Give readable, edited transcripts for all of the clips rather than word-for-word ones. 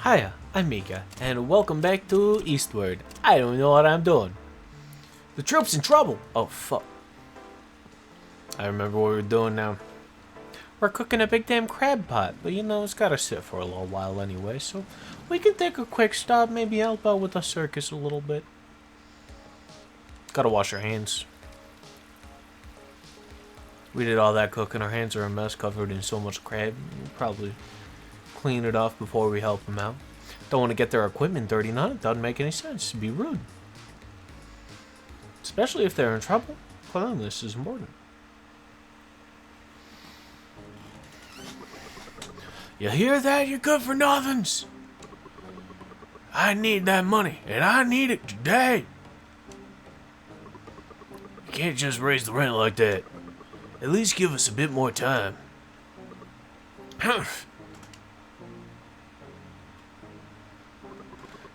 Hiya, I'm Mika, and welcome back to Eastward. I don't know what I'm doing. The troop's in trouble! Oh, fuck. I remember what we're doing now. We're cooking a big damn crab pot, but you know, it's gotta sit for a little while anyway, so we can take a quick stop, maybe help out with the circus a little bit. Gotta wash our hands. We did all that cooking, our hands are a mess, covered in so much crab. We'll probably clean it off before we help them out. Don't want to get their equipment dirty, none. It doesn't make any sense. It'd be rude. Especially if they're in trouble. Cleanliness is important. You hear that, you good for nothings? I need that money, and I need it today. You can't just raise the rent like that. At least give us a bit more time.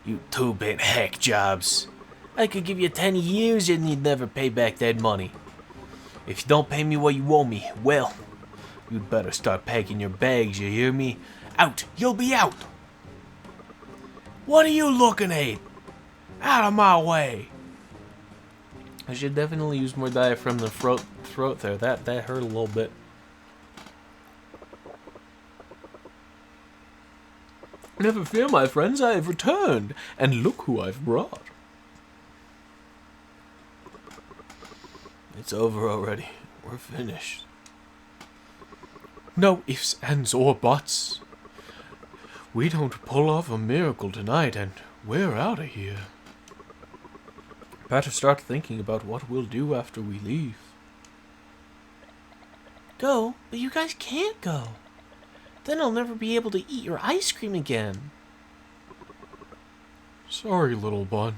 You two-bit hack jobs. I could give you 10 years and you'd never pay back that money. If you don't pay me what you owe me, well, you'd better start packing your bags, you hear me? Out! You'll be out! What are you looking at? Out of my way! I should definitely use more diaphragm than throat there. That hurt a little bit. Never fear, my friends, I have returned, and look who I've brought. It's over already. We're finished. No ifs, ands, or buts. We don't pull off a miracle tonight, and we're out of here. Better start thinking about what we'll do after we leave. Go? But you guys can't go. Then I'll never be able to eat your ice cream again. Sorry, little bun.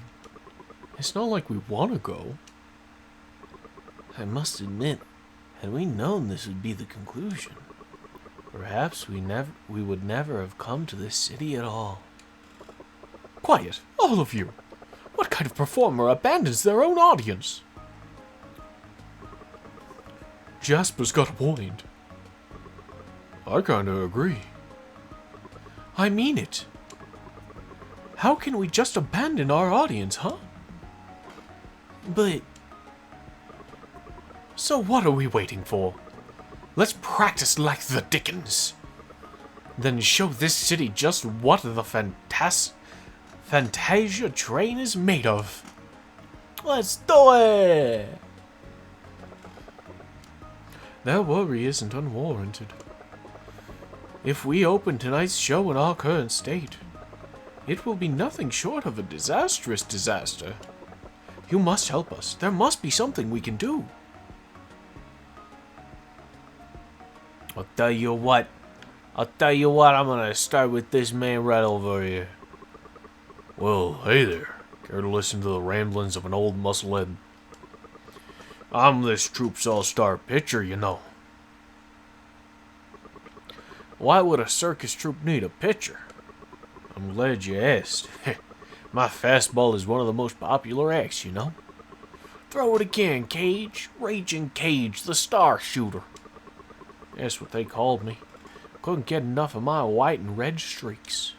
It's not like we want to go. I must admit, had we known this would be the conclusion, perhaps we would never have come to this city at all. Quiet, all of you. What kind of performer abandons their own audience? Jasper's got a point. I kinda agree. I mean it. How can we just abandon our audience, huh? But... So what are we waiting for? Let's practice like the Dickens. Then show this city just what the Fantasia train is made of. Let's do it! That worry isn't unwarranted. If we open tonight's show in our current state, it will be nothing short of a disastrous disaster. You must help us. There must be something we can do. I'll tell you what, I'm gonna start with this man right over here. Well, hey there. Care to listen to the ramblings of an old musclehead? I'm this troupe's all-star pitcher, you know. Why would a circus troupe need a pitcher? I'm glad you asked. My fastball is one of the most popular acts, you know. Throw it again, Cage. Raging Cage, the star shooter. That's what they called me. Couldn't get enough of my white and red streaks.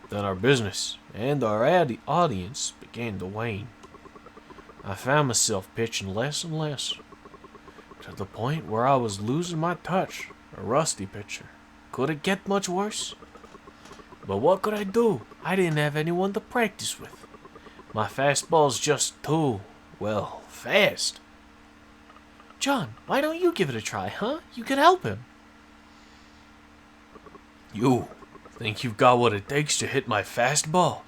Then our business and our audience began to wane. I found myself pitching less and less, to the point where I was losing my touch, a rusty pitcher. Could it get much worse? But what could I do? I didn't have anyone to practice with. My fastball's just too, well, fast. John, why don't you give it a try, huh? You could help him. You think you've got what it takes to hit my fastball?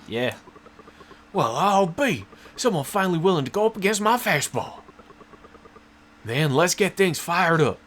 Yeah. Well, I'll be. Someone finally willing to go up against my fastball. Then let's get things fired up.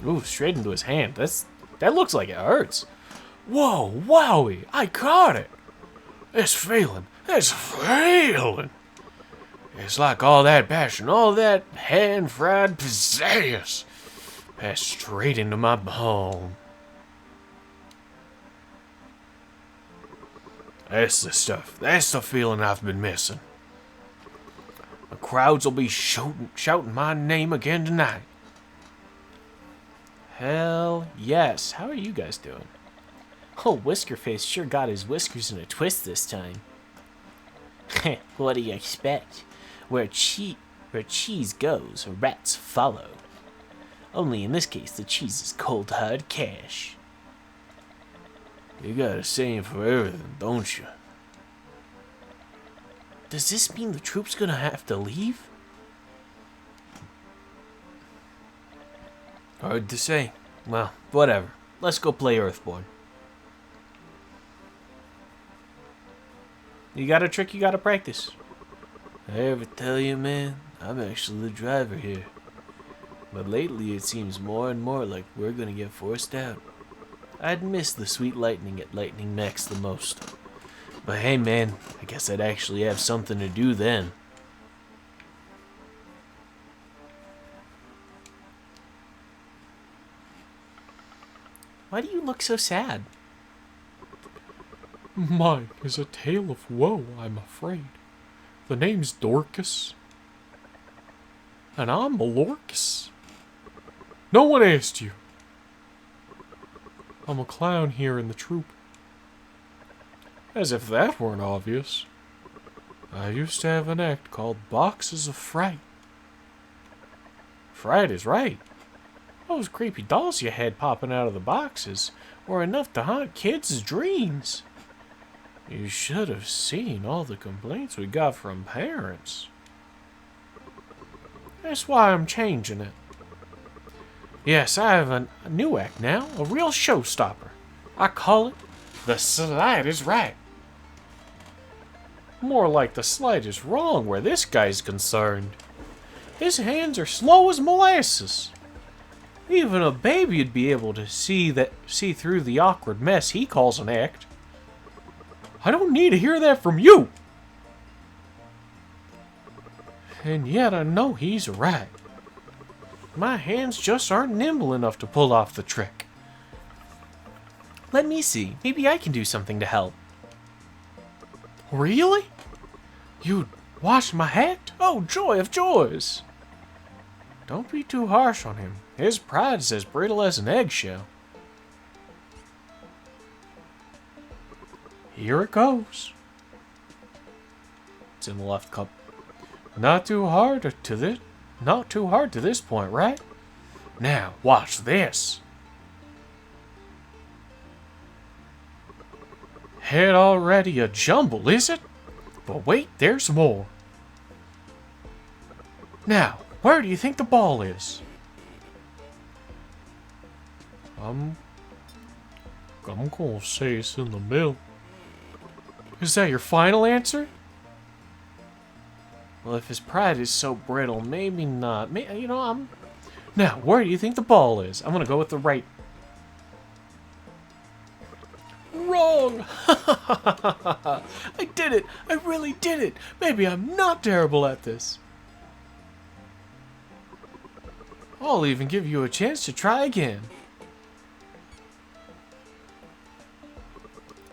Ooh, straight into his hand. That's That looks like it hurts. Whoa, wowie, I caught it. It's feeling. It's like all that passion, all that hand-fried pizzazz passed straight into my bone. That's the stuff. That's the feeling I've been missing. The crowds will be shouting my name again tonight. Hell yes. How are you guys doing? Oh, Whiskerface sure got his whiskers in a twist this time. What do you expect? Where cheese goes, rats follow. Only in this case, the cheese is cold hard cash. You got a saying for everything, don't you? Does this mean the troop's gonna have to leave? Hard to say. Well, whatever. Let's go play Earthborn. You got a trick you gotta practice. I ever tell you, man, I'm actually the driver here. But lately it seems more and more like we're gonna get forced out. I'd miss the sweet lightning at Lightning Max the most. But hey man, I guess I'd actually have something to do then. Why do you look so sad? Mine is a tale of woe, I'm afraid. The name's Dorcas. And I'm Malorcas. No one asked you. I'm a clown here in the troop. As if that weren't obvious. I used to have an act called Boxes of Fright. Fright is right. Those creepy dolls you had popping out of the boxes were enough to haunt kids' dreams. You should have seen all the complaints we got from parents. That's why I'm changing it. Yes, I have a new act now, a real showstopper. I call it The Slide is Right. More like the slide is wrong where this guy's concerned. His hands are slow as molasses. Even a baby'd be able to see through the awkward mess he calls an act. I don't need to hear that from you. And yet I know he's right. My hands just aren't nimble enough to pull off the trick. Let me see. Maybe I can do something to help. Really? You'd wash my hat? Oh, joy of joys! Don't be too harsh on him. His pride's as brittle as an eggshell. Here it goes. It's in the left cup. Not too hard to this point, right? Now, watch this. Head already a jumble, is it? But wait, there's more. Now, where do you think the ball is? I'm gonna say it's in the middle. Is that your final answer? Well, if his pride is so brittle, maybe not. Now, where do you think the ball is? I'm gonna go with the right. Wrong! I did it! I really did it! Maybe I'm not terrible at this. I'll even give you a chance to try again.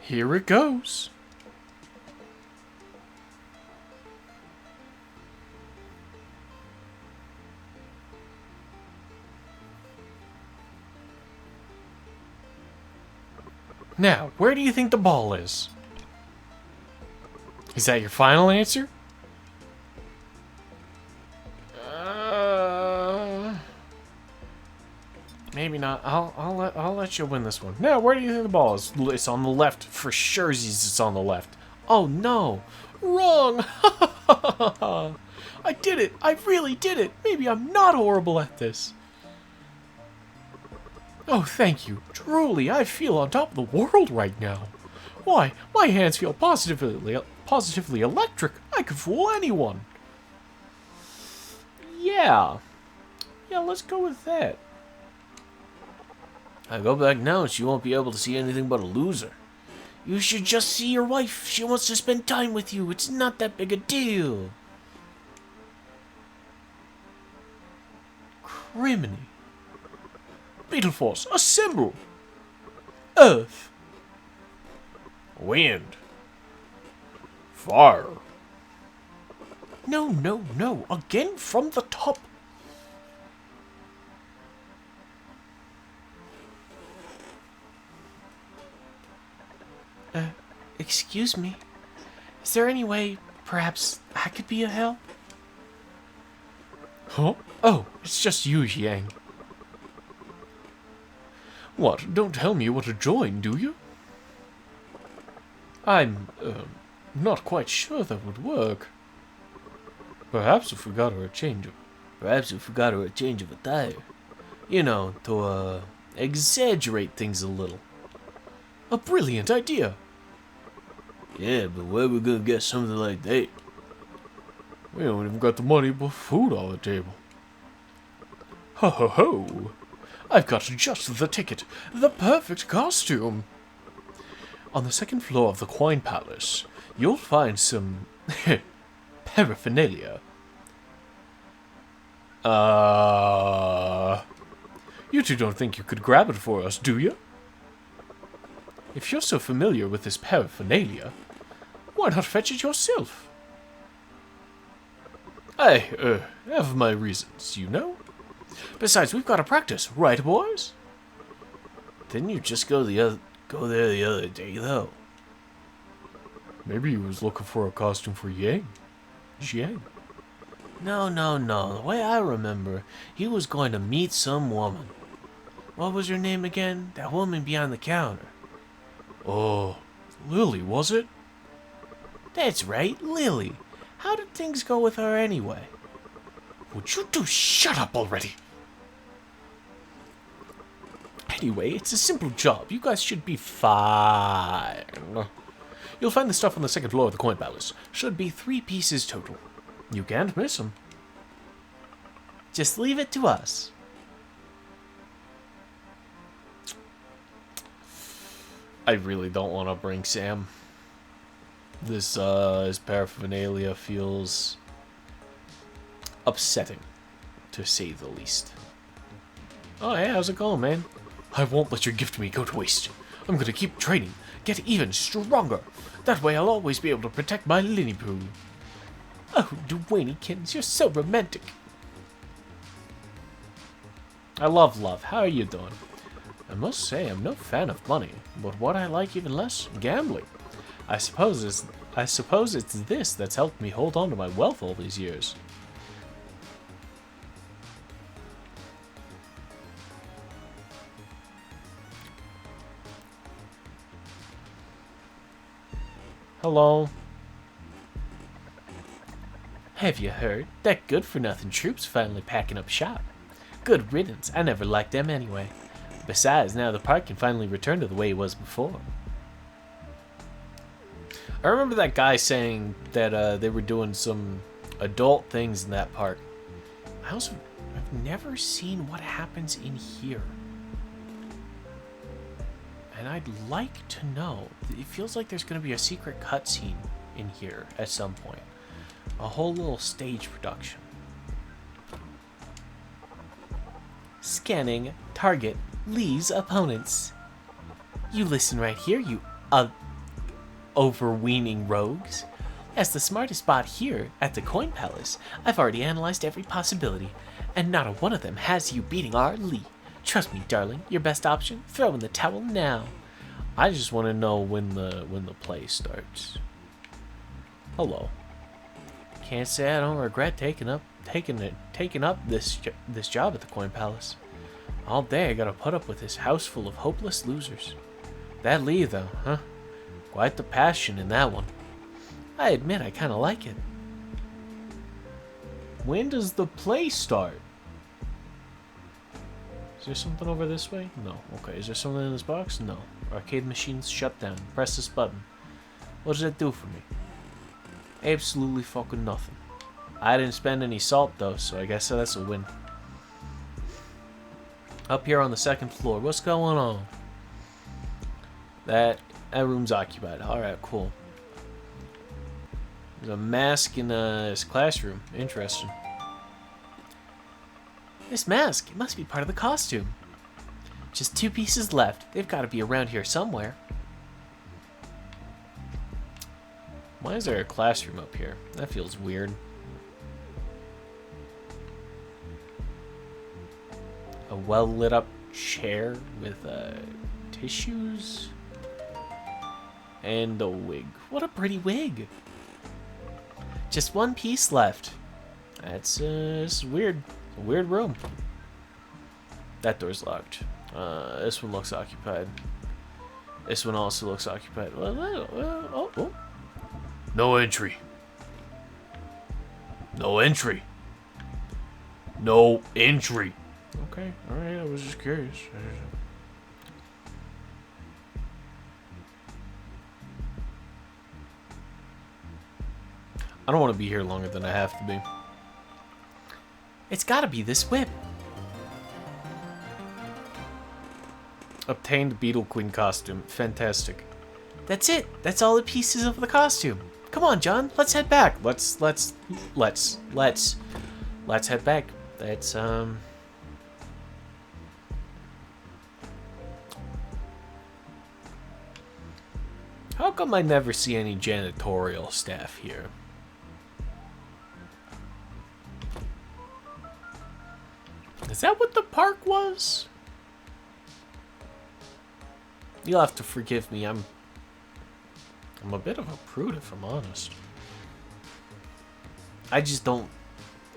Here it goes. Now, where do you think the ball is? Is that your final answer? Maybe not. I'll let you win this one. Now, where do you think the ball is? It's on the left. For sure, it's on the left. Oh no, wrong! I did it. I really did it. Maybe I'm not horrible at this. Oh, thank you. Truly, I feel on top of the world right now. Why, my hands feel positively electric. I could fool anyone. Yeah. Yeah, let's go with that. I go back now and she won't be able to see anything but a loser. You should just see your wife. She wants to spend time with you. It's not that big a deal. Criminy. Beetle Force, assemble! Earth. Wind. Fire. No, no, no. Again from the top. Excuse me. Is there any way, perhaps, I could be of help? Huh? Oh, it's just you, Yang. What? Don't tell me you want to join, do you? I'm, not quite sure that would work. Perhaps if we got her a change of attire. You know, to, exaggerate things a little. A brilliant idea! Yeah, but where we gonna get something like that? We don't even got the money to put food on the table. Ho ho ho! I've got just the ticket, the perfect costume! On the second floor of the Coin Palace, you'll find some paraphernalia. You two don't think you could grab it for us, do you? If you're so familiar with this paraphernalia, why not fetch it yourself? I, have my reasons, you know. Besides, we've got to practice, right, boys? Didn't you just go there the other day, though? Maybe he was looking for a costume for Yang. No. The way I remember, he was going to meet some woman. What was her name again? That woman behind the counter. Oh, Lily, was it? That's right, Lily. How did things go with her anyway? Would you two shut up already? Anyway, it's a simple job. You guys should be fine. You'll find the stuff on the second floor of the Coin Palace. Should be 3 pieces total. You can't miss them. Just leave it to us. I really don't want to bring Sam. This paraphernalia feels upsetting, to say the least. Oh, hey, how's it going, man? I won't let your gift to me go to waste. I'm gonna keep training, get even stronger. That way I'll always be able to protect my Linny Poo. Oh, Dwayneykins, you're so romantic. I love love. How are you doing? I must say, I'm no fan of money, but what I like even less, gambling. I suppose it's this that's helped me hold on to my wealth all these years. Hello. Have you heard? That good-for-nothing troop's finally packing up shop. Good riddance. I never liked them anyway. Besides, now the park can finally return to the way it was before. I remember that guy saying that they were doing some adult things in that park. I've never seen what happens in here. And I'd like to know. It feels like there's going to be a secret cutscene in here at some point. A whole little stage production. Scanning target Lee's opponents. You listen right here, you overweening rogues. As the smartest bot here at the Coin Palace, I've already analyzed every possibility, and not a one of them has you beating our Lee. Trust me, darling, your best option, throw in the towel now. I just want to know when the play starts. Hello. Can't say I don't regret taking up this job at the Coin Palace. All day I gotta put up with this house full of hopeless losers. That Lee, though, huh? Quite the passion in that one. I admit I kinda like it. When does the play start? Is there something over this way? No. Okay, is there something in this box? No. Arcade machine's shut down. Press this button. What does that do for me? Absolutely fucking nothing. I didn't spend any salt, though, so I guess that's a win. Up here on the second floor. What's going on? That room's occupied. Alright, cool. There's a mask in his classroom. Interesting. This mask, it must be part of the costume. Just 2 pieces left. They've got to be around here somewhere. Why is there a classroom up here? That feels weird. A well-lit up chair with tissues and a wig. What a pretty wig. Just 1 piece left. That's weird. It's a weird room. That door's locked. This one looks occupied. This one also looks occupied. Oh. No entry. No entry. No entry. Okay, alright, I was just curious. I don't want to be here longer than I have to be. It's gotta be this whip. Obtained Beetle Queen costume. Fantastic. That's it. That's all the pieces of the costume. Come on, John. Let's head back. Let's head back. That's How come I never see any janitorial staff here? Is that what the park was? You'll have to forgive me. I'm a bit of a prude, if I'm honest. I just don't...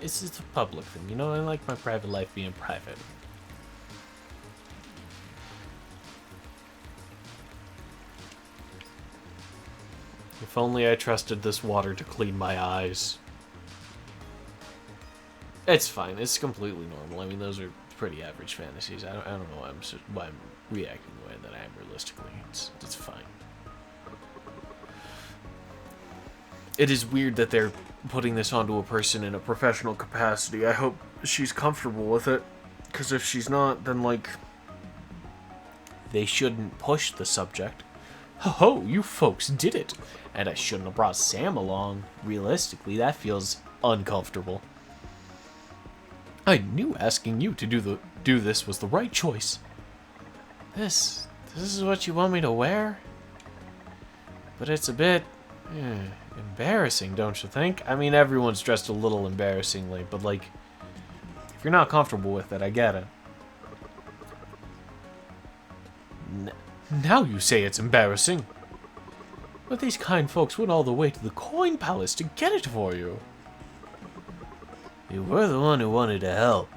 It's just a public thing, you know? I like my private life being private. If only I trusted this water to clean my eyes. It's fine. It's completely normal. I mean, those are pretty average fantasies. I don't know why I'm reacting the way that I am realistically. It's fine. It is weird that they're putting this onto a person in a professional capacity. I hope she's comfortable with it. Because if she's not, then, like, they shouldn't push the subject. Ho, you folks did it. And I shouldn't have brought Sam along. Realistically, that feels uncomfortable. I knew asking you to do this was the right choice. This is what you want me to wear? But it's a bit embarrassing, don't you think? I mean, everyone's dressed a little embarrassingly, but like, if you're not comfortable with it, I get it. Now you say it's embarrassing. But these kind folks went all the way to the Coin Palace to get it for you. You were the one who wanted to help.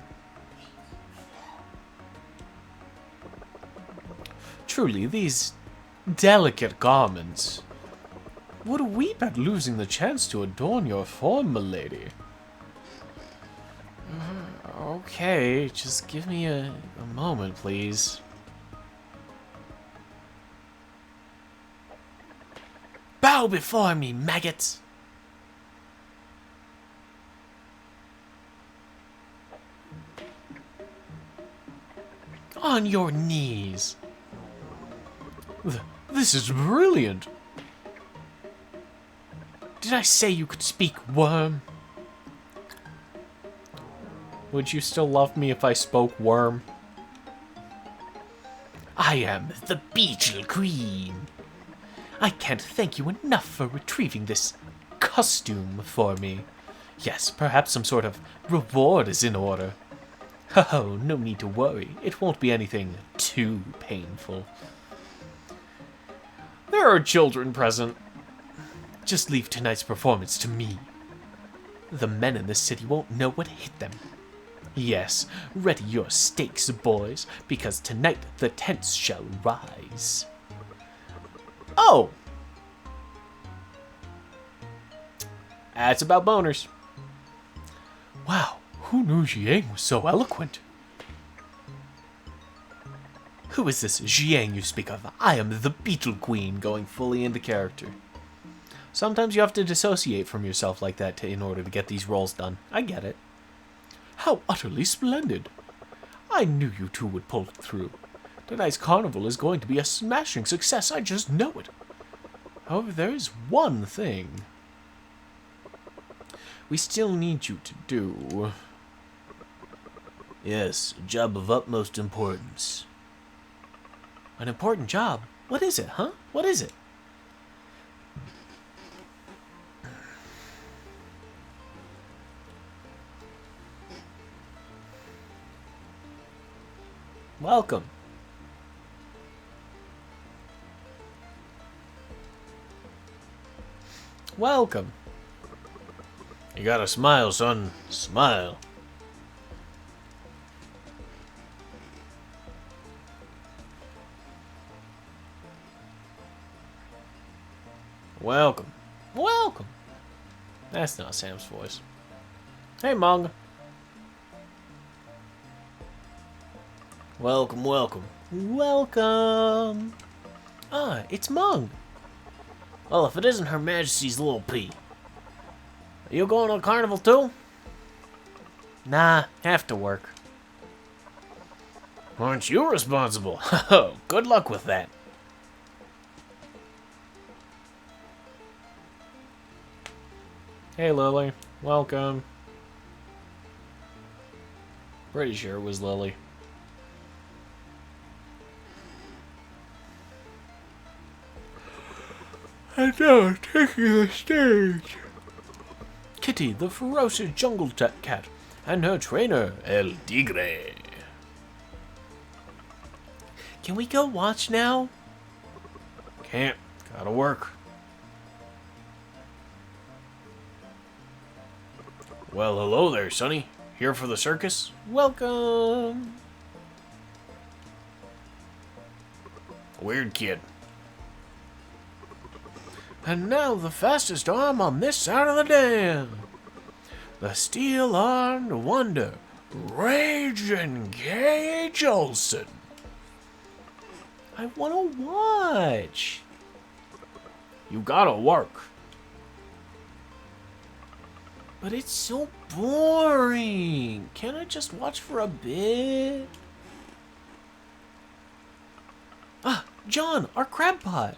Truly, these delicate garments would weep at losing the chance to adorn your form, milady. Okay, just give me a moment, please. Bow before me, maggots! On your knees. This is brilliant. Did I say you could speak, worm? Would you still love me if I spoke worm? I am the Beetle Queen. I can't thank you enough for retrieving this costume for me. Yes, perhaps some sort of reward is in order. Oh, no need to worry. It won't be anything too painful. There are children present. Just leave tonight's performance to me. The men in this city won't know what hit them. Yes, ready your stakes, boys, because tonight the tents shall rise. Oh! That's about boners. Wow, who knew Jiang was so eloquent? Who is this Jiang you speak of? I am the Beetle Queen, going fully into character. Sometimes you have to dissociate from yourself like that in order to get these roles done. I get it. How utterly splendid. I knew you two would pull it through. Tonight's carnival is going to be a smashing success, I just know it. However, there is one thing we still need you to do. Yes, a job of utmost importance. An important job? What is it, huh? What is it? Welcome. Welcome. You gotta smile, son. Smile. Welcome. Welcome. That's not Sam's voice. Hey, Mong. Welcome, welcome. Welcome. Ah, it's Mong. Well, if it isn't Her Majesty's little pea. Are you going on carnival too? Nah, have to work. Aren't you responsible? Oh, good luck with that. Hey, Lily. Welcome. Pretty sure it was Lily. And now, taking the stage, Kitty, the ferocious jungle cat, and her trainer, El Tigre. Can we go watch now? Can't. Gotta work. Well, hello there, Sonny. Here for the circus? Welcome. Weird kid. And now the fastest arm on this side of the dam. The steel-armed wonder, Raging Cage Olsen. I want to watch. You gotta work. But it's so boring. Can't I just watch for a bit? Ah, John, our crab pot.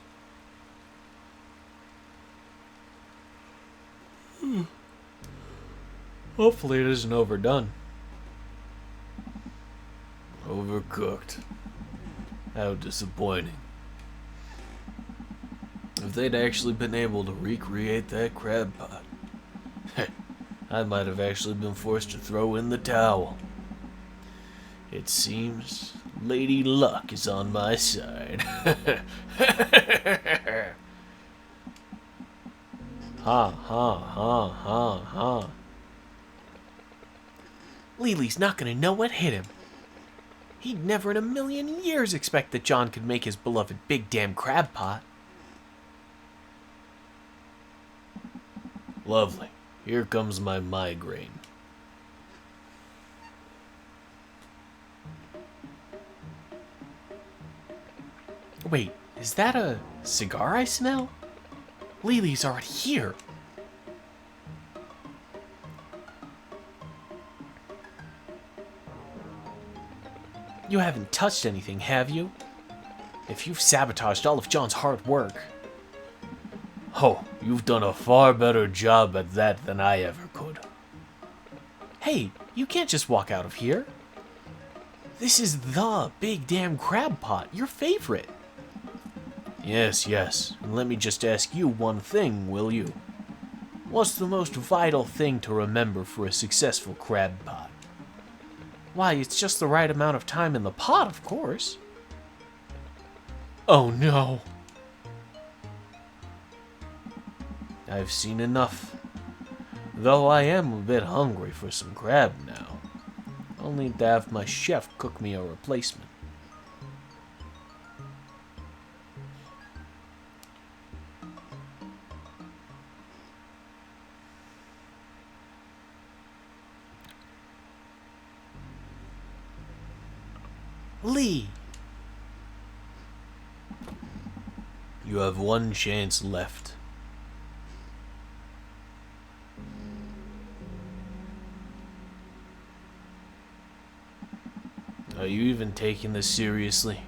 Hopefully it isn't overdone. Overcooked. How disappointing. If they'd actually been able to recreate that crab pot, I might have actually been forced to throw in the towel. It seems Lady Luck is on my side. Ha ha ha ha ha. Lily's not gonna know what hit him. He'd never in a million years expect that John could make his beloved big damn crab pot. Lovely. Here comes my migraine. Wait, is that a cigar I smell? Lily's already here. You haven't touched anything, have you? If you've sabotaged all of John's hard work. Oh, you've done a far better job at that than I ever could. Hey, you can't just walk out of here. This is the big damn crab pot, your favorite. Yes, yes. And let me just ask you one thing, will you? What's the most vital thing to remember for a successful crab pot? Why, it's just the right amount of time in the pot, of course. Oh no. I've seen enough. Though I am a bit hungry for some crab now. I'll need to have my chef cook me a replacement. Lee! You have one chance left. you even taking this seriously?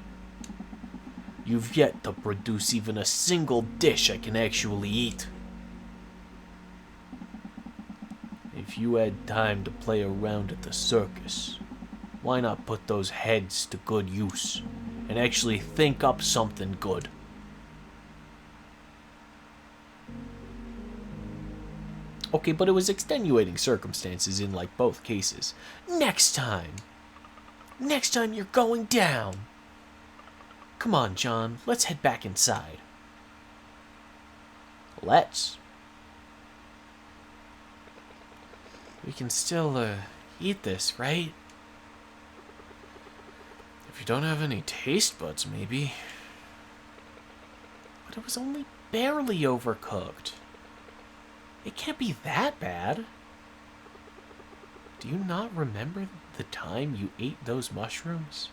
You've yet to produce even a single dish I can actually eat. If you had time to play around at the circus, why not put those heads to good use and actually think up something good? Okay, but it was extenuating circumstances in like both cases. Next time you're going down. Come on, John, let's head back inside. Let's. We can still, eat this, right? If you don't have any taste buds, maybe. But it was only barely overcooked. It can't be that bad. Do you not remember the time you ate those mushrooms?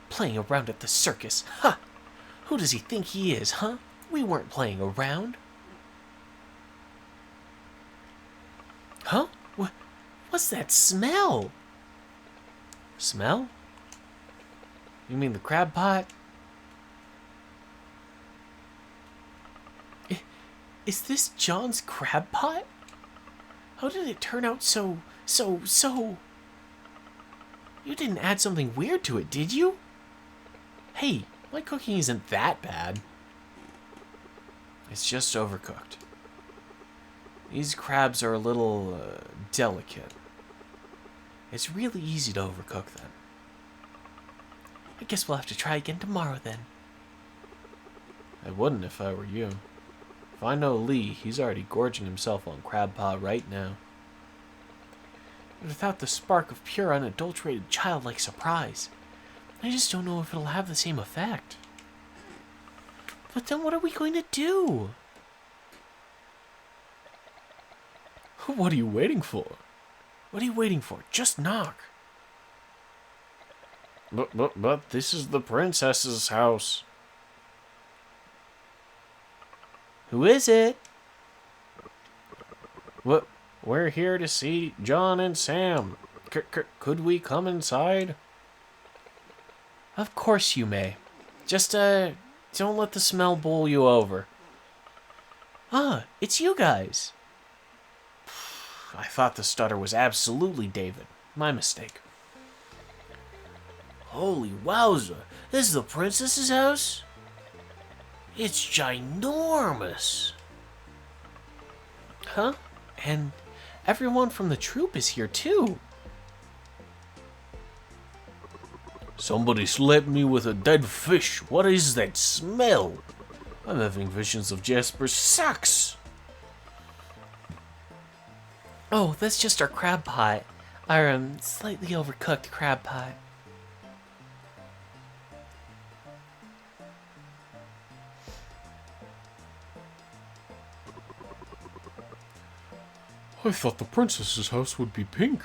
Playing around at the circus, ha! Who does he think he is, huh? We weren't playing around. Huh? What's that smell? Smell? You mean the crab pot? Is this John's crab pot? How did it turn out so... You didn't add something weird to it, did you? Hey, my cooking isn't that bad. It's just overcooked. These crabs are a little, delicate. It's really easy to overcook them. I guess we'll have to try again tomorrow then. I wouldn't if I were you. If I know Lee, he's already gorging himself on crab pot right now. But without the spark of pure, unadulterated, childlike surprise, I just don't know if it'll have the same effect. But then what are we going to do? What are you waiting for? What are you waiting for? Just knock. But this is the princess's house. Who is it? What? We're here to see John and Sam. Could we come inside? Of course you may. Just, don't let the smell bowl you over. Ah, it's you guys. I thought the stutter was absolutely David. My mistake. Holy wowza, this is the princess's house? It's ginormous. Huh? And everyone from the troupe is here too. Somebody slapped me with a dead fish. What is that smell? I'm having visions of Jasper's socks. Oh, that's just our crab pot. Our, slightly overcooked crab pot. I thought the princess's house would be pink.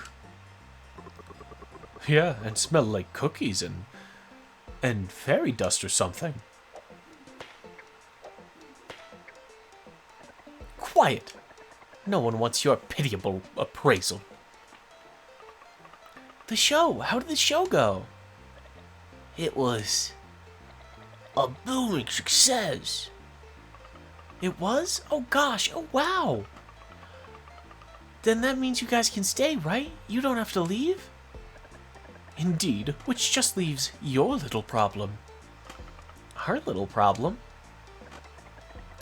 Yeah, and smell like cookies and fairy dust or something. Quiet! No one wants your pitiable appraisal. The show! How did the show go? It was a booming success. It was? Oh gosh, oh wow! Then that means you guys can stay, right? You don't have to leave? Indeed, which just leaves your little problem. Our little problem?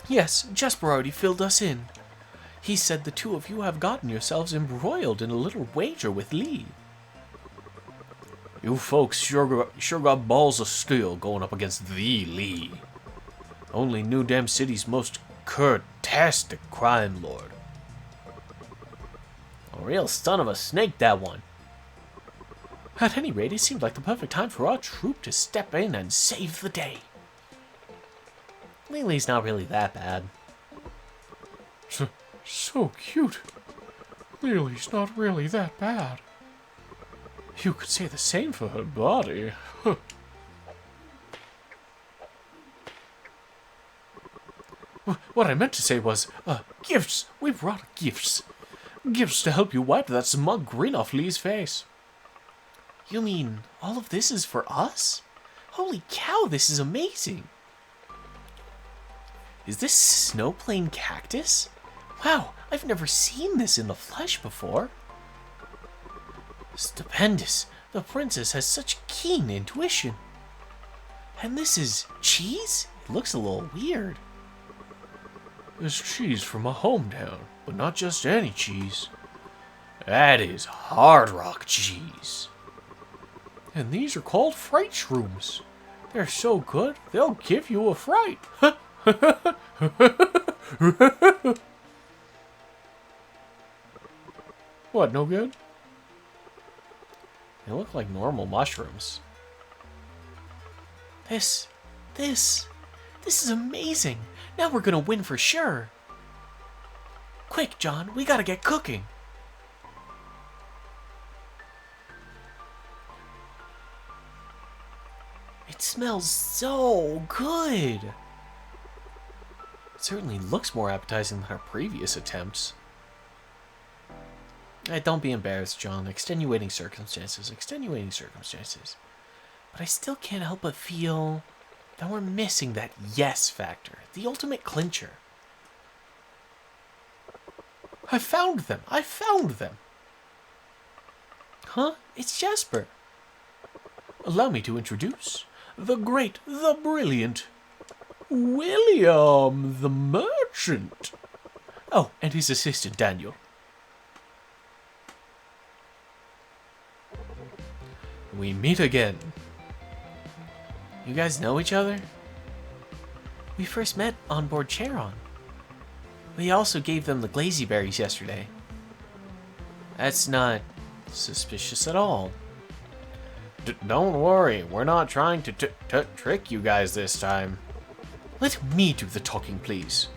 Yes, Jasper already filled us in. He said the two of you have gotten yourselves embroiled in a little wager with Lee. You folks sure got balls of steel going up against the Lee. Only New Dam City's most curtastic crime lord. A real son of a snake, that one. At any rate, it seemed like the perfect time for our troop to step in and save the day. Lily's not really that bad. So cute. Lily's not really that bad. You could say the same for her body. What I meant to say was, gifts. We brought gifts. Gifts to help you wipe that smug grin off Lee's face. You mean all of this is for us? Holy cow, this is amazing! Is this snowplane cactus? Wow, I've never seen this in the flesh before. Stupendous. The princess has such keen intuition. And this is cheese? It looks a little weird. It's cheese from my hometown, but not just any cheese. That is Hard Rock cheese. And these are called fright shrooms. They're so good, they'll give you a fright. What, no good? They look like normal mushrooms. This is amazing. Now we're gonna win for sure. Quick, John, we gotta get cooking. It smells so good. It certainly looks more appetizing than our previous attempts. Don't be embarrassed, John. Extenuating circumstances. But I still can't help but feel that we're missing that yes factor, the ultimate clincher. I found them! Huh? It's Jasper. Allow me to introduce the great, the brilliant William the Merchant. Oh, and his assistant, Daniel. We meet again. You guys know each other? We first met on board Charon. We also gave them the glazy berries yesterday. That's not suspicious at all. Don't worry, we're not trying to trick you guys this time. Let me do the talking, please.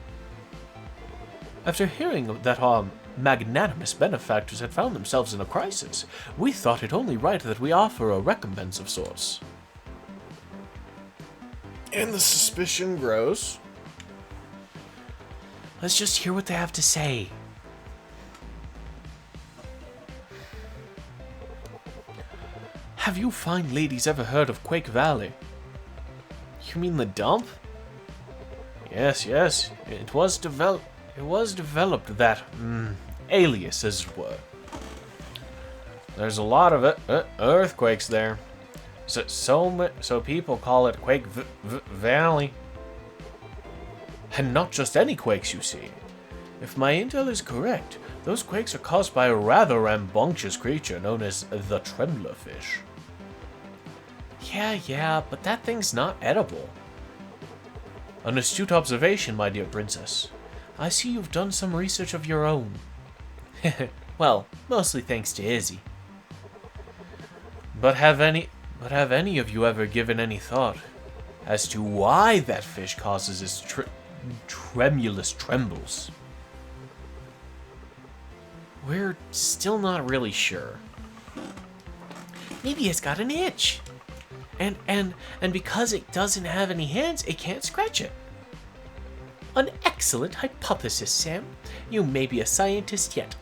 After hearing that our magnanimous benefactors had found themselves in a crisis, we thought it only right that we offer a recompense of sorts. And the suspicion grows. Let's just hear what they have to say. Have you fine ladies ever heard of Quake Valley? You mean the dump? Yes. It was developed that alias, as it were. There's a lot of earthquakes there. So people call it Quake Valley. And not just any quakes, you see. If my intel is correct, those quakes are caused by a rather rambunctious creature known as the tremblerfish. Yeah, but that thing's not edible. An astute observation, my dear princess. I see you've done some research of your own. Well, mostly thanks to Izzy. But have any of you ever given any thought as to why that fish causes its tremulous trembles? We're still not really sure. Maybe it's got an itch. And because it doesn't have any hands, it can't scratch it. An excellent hypothesis, Sam. You may be a scientist yet.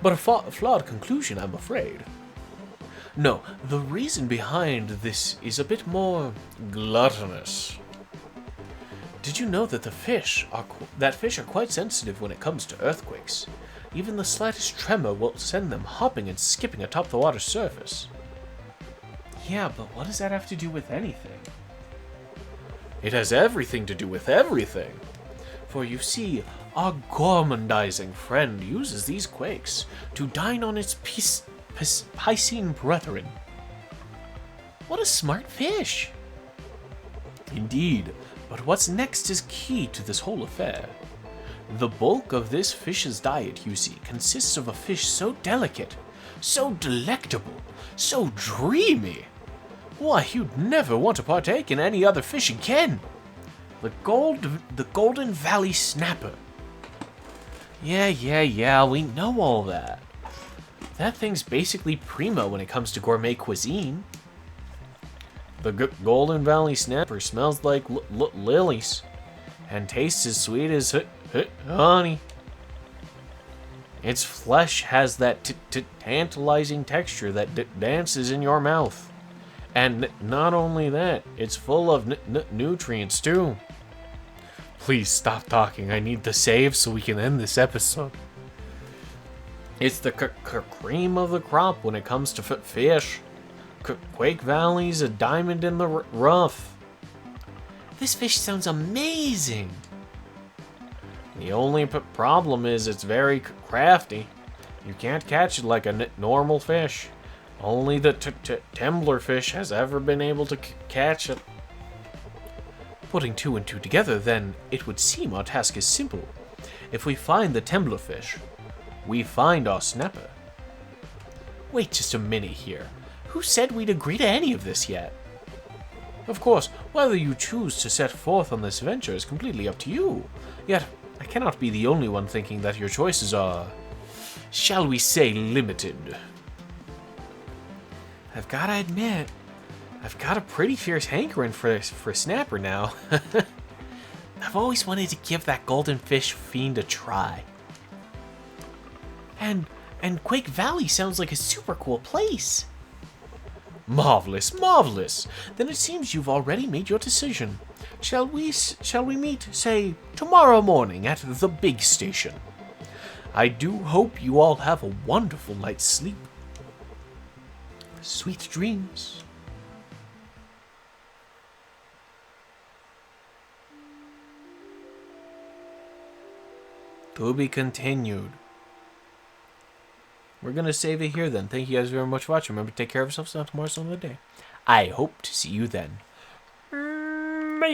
But a flawed conclusion, I'm afraid. No, the reason behind this is a bit more gluttonous. Did you know that fish are quite sensitive when it comes to earthquakes? Even the slightest tremor will send them hopping and skipping atop the water's surface. Yeah, but what does that have to do with anything? It has everything to do with everything. For you see, our gormandizing friend uses these quakes to dine on its piscine brethren. What a smart fish! Indeed, but what's next is key to this whole affair. The bulk of this fish's diet, you see, consists of a fish so delicate, so delectable, so dreamy. Why, you'd never want to partake in any other fish again. The Golden Valley Snapper. Yeah, we know all that. That thing's basically primo when it comes to gourmet cuisine. The Golden Valley Snapper smells like lilies and tastes as sweet as honey. Its flesh has that tantalizing texture that dances in your mouth. And not only that, it's full of nutrients too. Please stop talking. I need to save so we can end this episode. It's the cream of the crop when it comes to fish. Quake Valley's a diamond in the rough. This fish sounds amazing. The only problem is it's very crafty. You can't catch it like a normal fish. Only the Tembler fish has ever been able to catch it. Putting two and two together, then, it would seem our task is simple. If we find the Tembler fish, we find our snapper. Wait just a minute here. Who said we'd agree to any of this yet? Of course, whether you choose to set forth on this venture is completely up to you. Yet, I cannot be the only one thinking that your choices are, shall we say, limited. I've got to admit, I've got a pretty fierce hankering for snapper now. I've always wanted to give that golden fish fiend a try. And Quake Valley sounds like a super cool place. Marvelous, marvelous. Then it seems you've already made your decision. Shall we meet, say, tomorrow morning at the big station? I do hope you all have a wonderful night's sleep. Sweet dreams. To be continued. We're going to save it here then. Thank you guys very much for watching. Remember to take care of yourselves. Now tomorrow's another day. I hope to see you then. Bye.